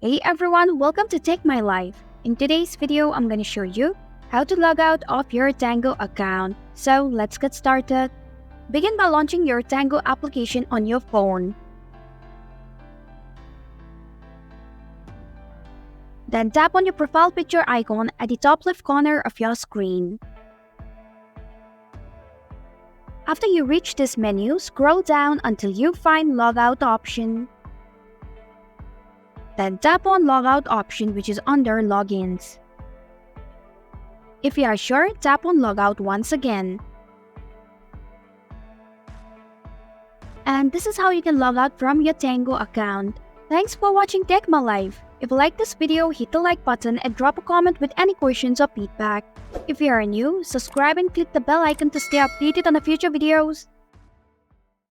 Hey everyone, welcome to Take My Life. In today's video, I'm gonna show you how to log out of your Tango account. So let's get started. Begin by launching your Tango application on your phone. Then tap on your profile picture icon at the top left corner of your screen. After you reach this menu, scroll down until you find Logout option. Then tap on Logout option which is under Logins. If you are sure, tap on Logout once again. And this is how you can log out from your Tango account. Thanks for watching Take My Life. If you like this video, hit the like button and drop a comment with any questions or feedback. If you are new, subscribe and click the bell icon to stay updated on the future videos.